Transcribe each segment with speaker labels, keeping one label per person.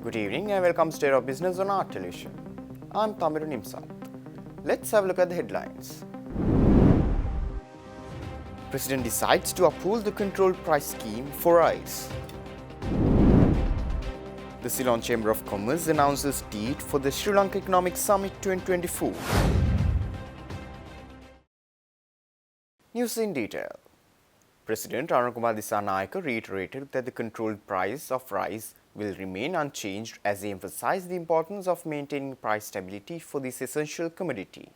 Speaker 1: Good evening and welcome to State of Business on Art Television. I'm Tamiru Nimsat. Let's have a look at the headlines. President decides to uphold the controlled price scheme for rice. The Ceylon Chamber of Commerce announces date for the Sri Lanka Economic Summit 2024. News in detail. President Anukumar Dissanayake reiterated that the controlled price of rice will remain unchanged as he emphasized the importance of maintaining price stability for this essential commodity.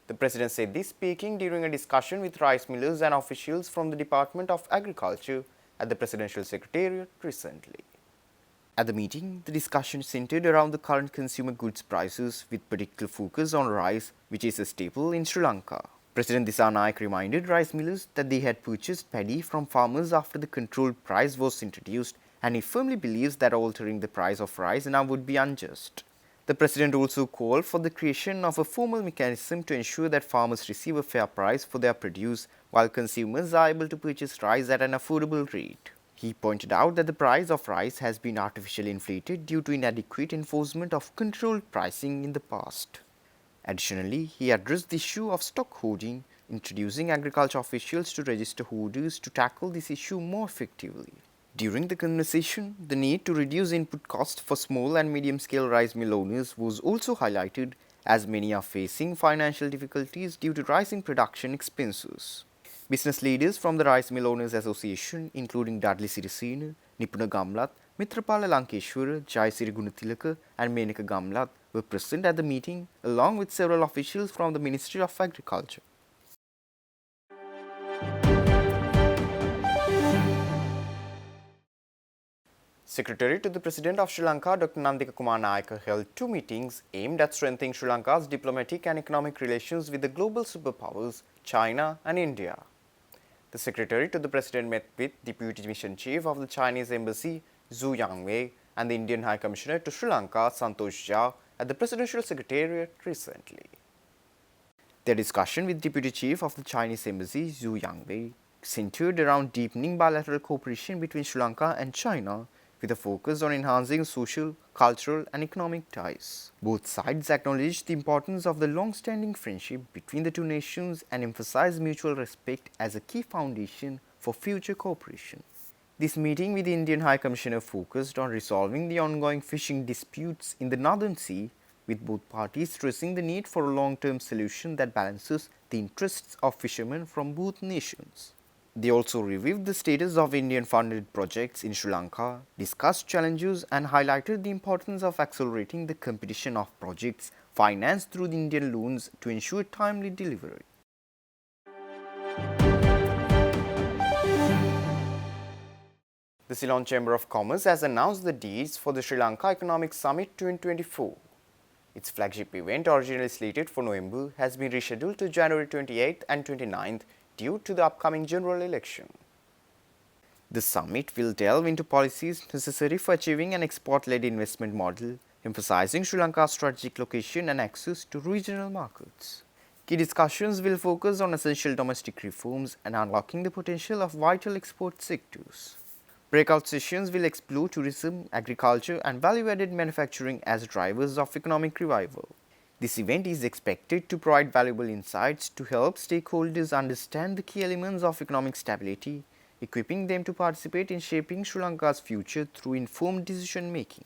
Speaker 1: The President said this speaking during a discussion with rice millers and officials from the Department of Agriculture at the Presidential Secretariat recently. At the meeting, the discussion centered around the current consumer goods prices with particular focus on rice, which is a staple in Sri Lanka. President Dissanayake reminded rice millers that they had purchased paddy from farmers after the controlled price was introduced, and he firmly believes that altering the price of rice now would be unjust. The President also called for the creation of a formal mechanism to ensure that farmers receive a fair price for their produce while consumers are able to purchase rice at an affordable rate. He pointed out that the price of rice has been artificially inflated due to inadequate enforcement of controlled pricing in the past. Additionally, he addressed the issue of stock hoarding, introducing agriculture officials to register hoarders to tackle this issue more effectively. During the conversation, the need to reduce input costs for small and medium-scale rice mill owners was also highlighted, as many are facing financial difficulties due to rising production expenses. Business leaders from the Rice Mill Owners Association, including Dudley Sirisena, Nipuna Gamlat, Mitrapala Lankeshwara, Jayasiri Gunatilaka and Menaka Gamlat were present at the meeting, along with several officials from the Ministry of Agriculture. Secretary to the President of Sri Lanka, Dr. Nandika Kumar Nayaka, held two meetings aimed at strengthening Sri Lanka's diplomatic and economic relations with the global superpowers, China and India. The Secretary to the President met with Deputy Mission Chief of the Chinese Embassy, Zhu Yangwei, and the Indian High Commissioner to Sri Lanka, Santosh Jha, at the Presidential Secretariat recently. Their discussion with Deputy Chief of the Chinese Embassy, Zhu Yangwei, centered around deepening bilateral cooperation between Sri Lanka and China, with a focus on enhancing social, cultural and economic ties. Both sides acknowledged the importance of the long-standing friendship between the two nations and emphasized mutual respect as a key foundation for future cooperation. This meeting with the Indian High Commissioner focused on resolving the ongoing fishing disputes in the Northern Sea, with both parties stressing the need for a long-term solution that balances the interests of fishermen from both nations. They also reviewed the status of Indian-funded projects in Sri Lanka, discussed challenges and highlighted the importance of accelerating the completion of projects financed through the Indian loans to ensure timely delivery. The Ceylon Chamber of Commerce has announced the dates for the Sri Lanka Economic Summit 2024. Its flagship event, originally slated for November, has been rescheduled to January 28th and 29th due to the upcoming general election. The summit will delve into policies necessary for achieving an export-led investment model, emphasizing Sri Lanka's strategic location and access to regional markets. Key discussions will focus on essential domestic reforms and unlocking the potential of vital export sectors. Breakout sessions will explore tourism, agriculture and value-added manufacturing as drivers of economic revival. This event is expected to provide valuable insights to help stakeholders understand the key elements of economic stability, equipping them to participate in shaping Sri Lanka's future through informed decision-making.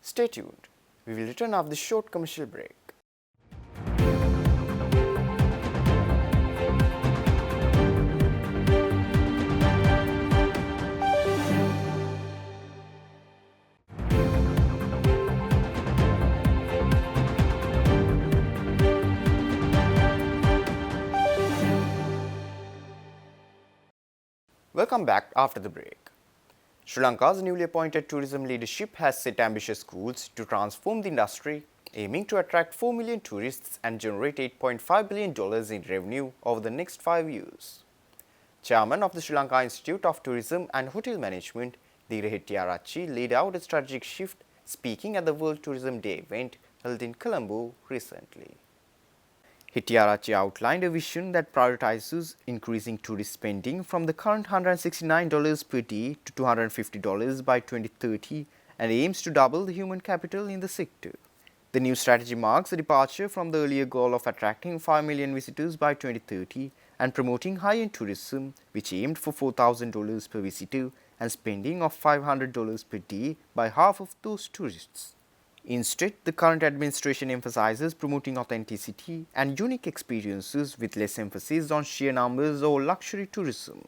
Speaker 1: Stay tuned. We will return after the short commercial break. Welcome back after the break. Sri Lanka's newly appointed tourism leadership has set ambitious goals to transform the industry, aiming to attract 4 million tourists and generate $8.5 billion in revenue over the next 5 years. Chairman of the Sri Lanka Institute of Tourism and Hotel Management, Dira Hettiarachchi, laid out a strategic shift speaking at the World Tourism Day event held in Colombo recently. Hettiarachchi outlined a vision that prioritizes increasing tourist spending from the current $169 per day to $250 by 2030 and aims to double the human capital in the sector. The new strategy marks a departure from the earlier goal of attracting 5 million visitors by 2030 and promoting high-end tourism, which aimed for $4,000 per visitor and spending of $500 per day by half of those tourists. Instead, the current administration emphasizes promoting authenticity and unique experiences with less emphasis on sheer numbers or luxury tourism.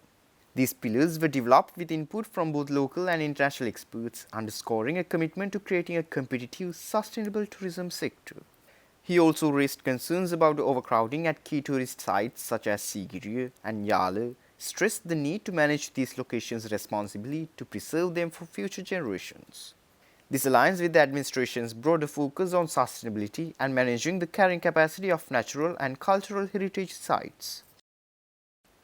Speaker 1: These pillars were developed with input from both local and international experts, underscoring a commitment to creating a competitive, sustainable tourism sector. He also raised concerns about overcrowding at key tourist sites such as Sigiriya and Yala, stressed the need to manage these locations responsibly to preserve them for future generations. This aligns with the administration's broader focus on sustainability and managing the carrying capacity of natural and cultural heritage sites.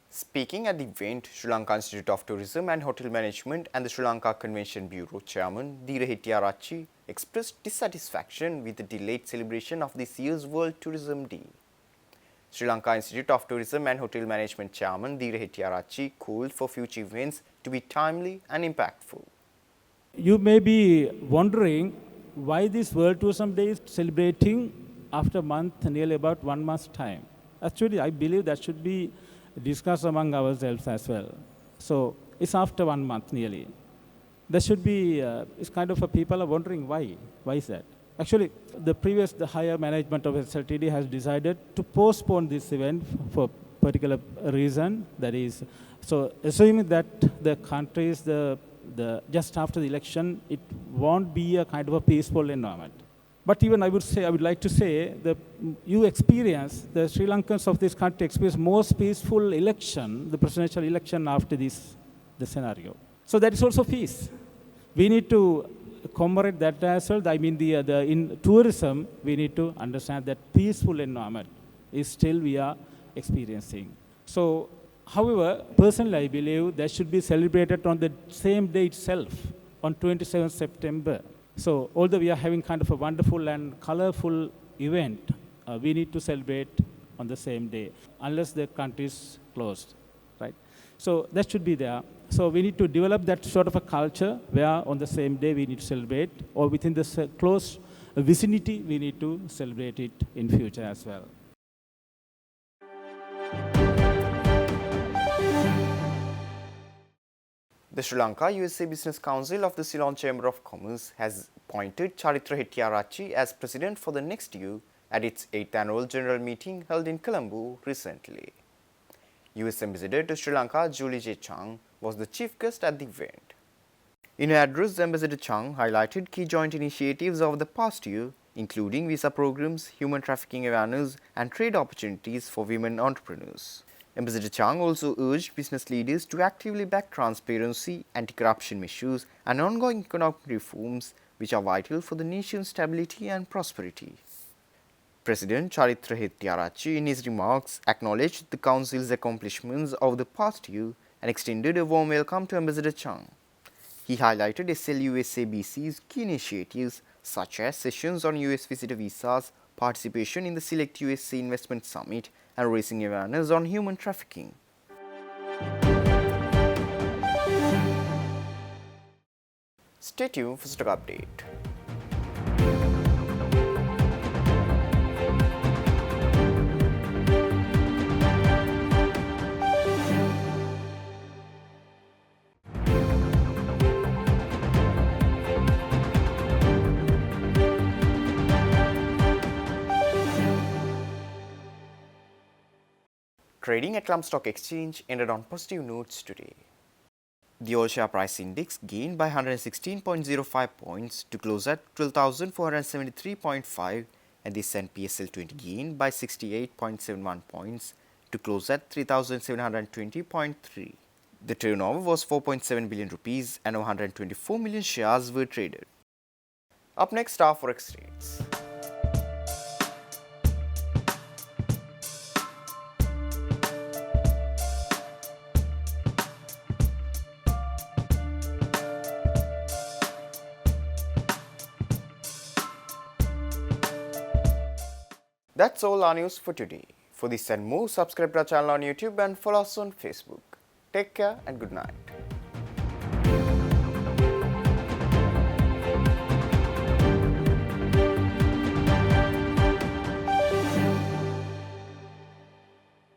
Speaker 1: Speaking at the event, Sri Lanka Institute of Tourism and Hotel Management and the Sri Lanka Convention Bureau Chairman Dira Hettiarachchi expressed dissatisfaction with the delayed celebration of this year's World Tourism Day. Sri Lanka Institute of Tourism and Hotel Management Chairman Dira Hettiarachchi called for future events to be timely and impactful.
Speaker 2: You may be wondering why this World Tourism Day is celebrating after a month, nearly about 1 month's time. Actually, I believe that should be discussed among ourselves as well. So it's after 1 month nearly. There should be, it's kind of people are wondering why. Why is that? Actually, the higher management of SLTD has decided to postpone this event for particular reason. That is, so assuming that the countries, just after the election, it won't be a kind of a peaceful environment. But even I would like to say that you experience, the Sri Lankans of this country experience most peaceful election, the presidential election after the scenario. So that is also peace. We need to commemorate that as well. I mean, in tourism, we need to understand that peaceful environment is still we are experiencing. So, however, personally, I believe that should be celebrated on the same day itself, on 27th September. So, although we are having kind of a wonderful and colorful event, we need to celebrate on the same day, unless the country is closed, right? So, that should be there. So, we need to develop that sort of a culture where on the same day we need to celebrate, or within the close vicinity, we need to celebrate it in future as well.
Speaker 1: The Sri Lanka USA Business Council of the Ceylon Chamber of Commerce has appointed Charitra Hettiarachchi as president for the next year at its 8th annual general meeting held in Colombo recently. US Ambassador to Sri Lanka Julie J. Chang was the chief guest at the event. In her address, Ambassador Chang highlighted key joint initiatives over the past year, including visa programs, human trafficking awareness, and trade opportunities for women entrepreneurs. Ambassador Chang also urged business leaders to actively back transparency, anti-corruption measures, and ongoing economic reforms which are vital for the nation's stability and prosperity. President Charitra Hettiarachchi, in his remarks, acknowledged the Council's accomplishments over the past year and extended a warm welcome to Ambassador Chang. He highlighted SLUSABC's key initiatives such as sessions on US visitor visas, participation in the Select USA Investment Summit, and raising awareness on human trafficking. Stay tuned for stock update. Trading at Colombo Stock Exchange ended on positive notes today. The All Share Price Index gained by 116.05 points to close at 12,473.5, and the S&P SL20 gained by 68.71 points to close at 3,720.3. The turnover was 4.7 billion rupees and 124 million shares were traded. Up next are Forex rates. That's all our news for today. For this and more, subscribe to our channel on YouTube and follow us on Facebook. Take care and good night.